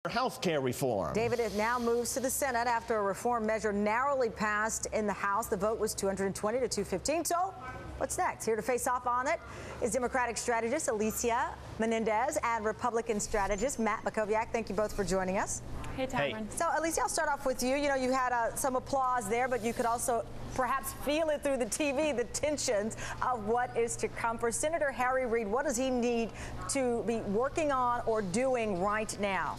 Health care reform. David, it now moves to the Senate after a reform measure narrowly passed in the House. The vote was 220 to 215. So what's next? Here to face off on it is Democratic strategist Alicia Menendez and Republican strategist Matt Mackowiak. Thank you both for joining us. Hey, Tyron. So, Alicia, I'll start off with you. You know, you had some applause there, but you could also perhaps feel it through the TV, the tensions of what is to come. For Senator Harry Reid, what does he need to be working on or doing right now?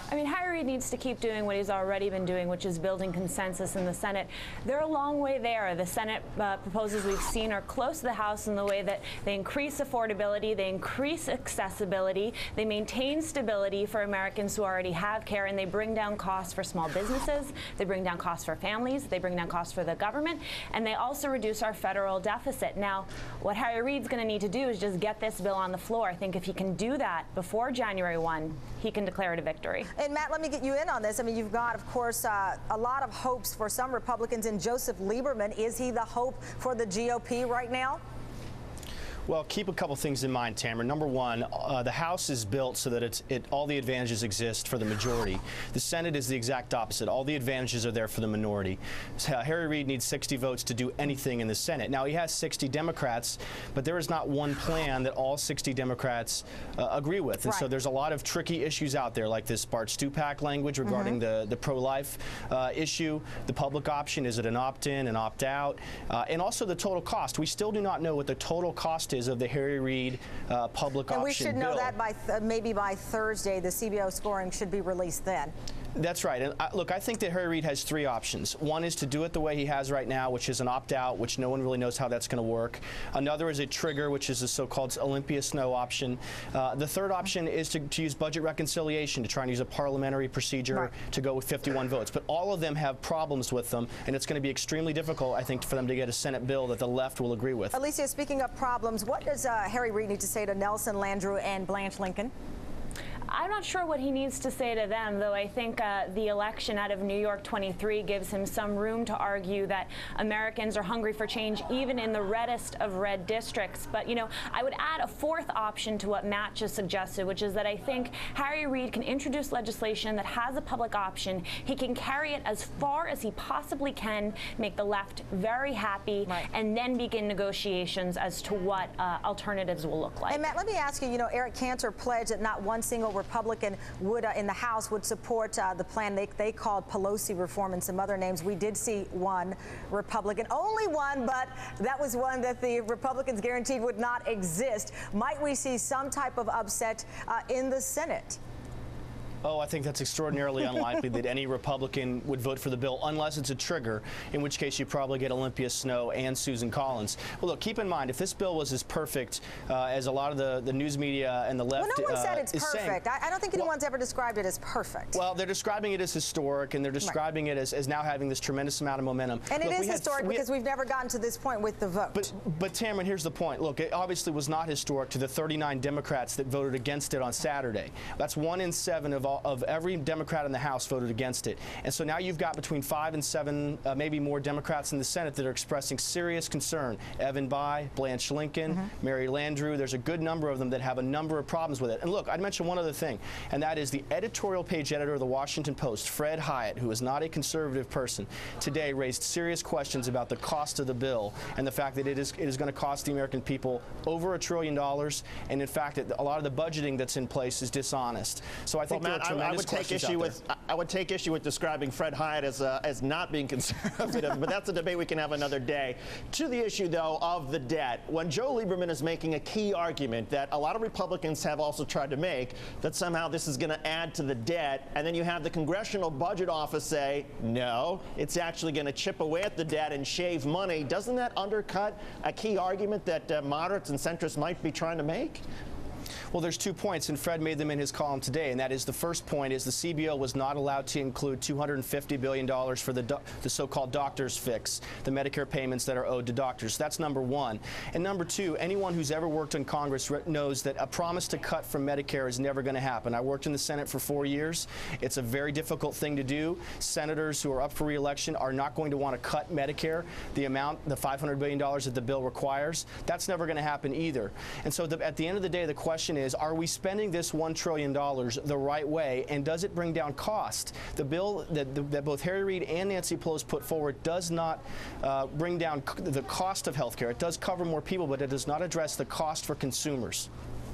I mean, Harry Reid needs to keep doing what he's already been doing, which is building consensus in the Senate. They're a long way there. The Senate proposals we've seen are close to the House in the way that they increase affordability, they increase accessibility, they maintain stability for Americans who already have care, and they bring down costs for small businesses, they bring down costs for families, they bring down costs for the government, and they also reduce our federal deficit. Now, what Harry Reid's going to need to do is just get this bill on the floor. I think if he can do that before January 1, he can declare it a victory. And Matt, let me get you in on this. I mean, you've got, of course, a lot of hopes for some Republicans in Joseph Lieberman. Is he the hope for the GOP right now? Well, keep a couple things in mind, Tamara. Number one, the House is built so that all the advantages exist for the majority. The Senate is the exact opposite. All the advantages are there for the minority. So, Harry Reid needs 60 votes to do anything in the Senate. Now, he has 60 Democrats, but there is not one plan that all 60 Democrats agree with. And so there's a lot of tricky issues out there, like this Bart Stupak language regarding the pro-life issue, the public option, is it an opt-in, an opt-out, and also the total cost. We still do not know what the total cost is of the Harry Reid public option bill. And we should know that by maybe by Thursday. The CBO scoring should be released then. That's right. And look, I think that Harry Reid has three options. One is to do it the way he has right now, which is an opt-out, which no one really knows how that's going to work. Another is a trigger, which is the so-called Olympia Snow option. The third option is to use budget reconciliation, to try and use a parliamentary procedure to go with 51 votes. But all of them have problems with them, and it's going to be extremely difficult, I think, for them to get a Senate bill that the left will agree with. Alicia, speaking of problems, what does Harry Reid need to say to Nelson Landrieu and Blanche Lincoln? I'm not sure what he needs to say to them, though I think the election out of New York 23 gives him some room to argue that Americans are hungry for change, even in the reddest of red districts. But, you know, I would add a fourth option to what Matt just suggested, which is that I think Harry Reid can introduce legislation that has a public option. He can carry it as far as he possibly can, make the left very happy, and then begin negotiations as to what alternatives will look like. And Matt, let me ask you, you know, Eric Cantor pledged that not one single Republican would in the House would support the plan they called Pelosi reform and some other names. We did see one Republican, only one, but that was one that the Republicans guaranteed would not exist. Might we see some type of upset in the Senate? Oh, I think that's extraordinarily unlikely that any Republican would vote for the bill unless it's a trigger, in which case you probably get Olympia Snowe and Susan Collins. Well, look, keep in mind, if this bill was as perfect as a lot of the news media and the left well, no one said it's saying, perfect. I don't think anyone's ever described it as perfect. Well, they're describing it as historic, and they're describing it as now having this tremendous amount of momentum. And look, it is historic because we've never gotten to this point with the vote. But Tamara, here's the point. Look, it obviously was not historic to the 39 Democrats that voted against it on Saturday. That's 1 in 7 of every Democrat in the House voted against it. And so now you've got between 5 and 7, maybe more Democrats in the Senate that are expressing serious concern. Evan Bayh, Blanche Lincoln, Mary Landrieu. There's a good number of them that have a number of problems with it. And look, I'd mention one other thing, and that is the editorial page editor of the Washington Post, Fred Hyatt, who is not a conservative person, today raised serious questions about the cost of the bill and the fact that it is going to cost the American people over $1 trillion, and in fact, a lot of the budgeting that's in place is dishonest. So I think there are tremendous questions out there. I would take issue with describing Fred Hyatt as not being conservative, but that's a debate we can have another day. To the issue, though, of the debt, when Joe Lieberman is making a key argument that a lot of Republicans have also tried to make, that somehow this is going to add to the debt, and then you have the Congressional Budget Office say, no, it's actually going to chip away at the debt and shave money, doesn't that undercut a key argument that moderates and centrists might be trying to make? Well, there's 2 points, and Fred made them in his column today, and that is the first point is the CBO was not allowed to include $250 billion for the so-called doctor's fix, the Medicare payments that are owed to doctors. That's number one. And number two, anyone who's ever worked in Congress knows that a promise to cut from Medicare is never going to happen. I worked in the Senate for 4 years. It's a very difficult thing to do. Senators who are up for re-election are not going to want to cut Medicare, the $500 billion that the bill requires. That's never going to happen either. And so at the end of the day, the question is, are we spending this $1 trillion the right way, and does it bring down cost? The bill that both Harry Reid and Nancy Pelosi put forward does not bring down the cost of health care. It does cover more people, but it does not address the cost for consumers.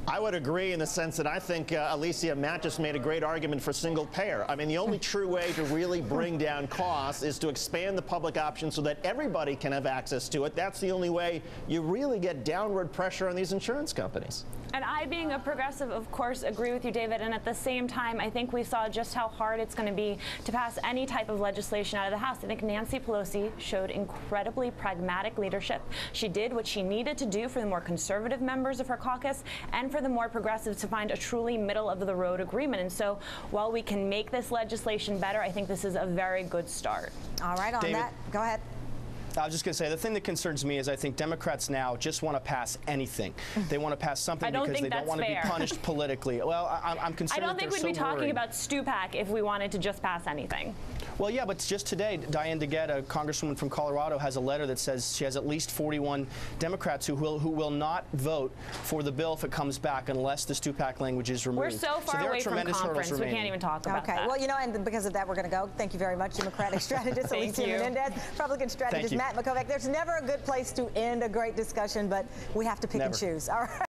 I would agree in the sense that I think Alicia and Matt just made a great argument for single payer. I mean, the only true way to really bring down costs is to expand the public option so that everybody can have access to it. That's the only way you really get downward pressure on these insurance companies. And I, being a progressive, of course, agree with you, David. And at the same time, I think we saw just how hard it's going to be to pass any type of legislation out of the House. I think Nancy Pelosi showed incredibly pragmatic leadership. She did what she needed to do for the more conservative members of her caucus and for the more progressive to find a truly middle-of-the-road agreement. And so while we can make this legislation better, I think this is a very good start. All right, on David, that, go ahead. I was just going to say, the thing that concerns me is I think Democrats now just want to pass anything. They want to pass something because they don't want to be punished politically. Well, I'm concerned. I don't think we'd be talking about Stupak if we wanted to just pass anything. Well, yeah, but just today, Diane DeGette, a congresswoman from Colorado, has a letter that says she has at least 41 Democrats who will not vote for the bill if it comes back unless the Stupak language is removed. We're so far away from conference, we can't even talk about that. Okay, well, you know, and because of that, we're going to go. Thank you very much, Democratic strategist Alicia Menendez, Republican strategist Matt Mackowiak. There's never a good place to end a great discussion, but we have to pick and choose. All right.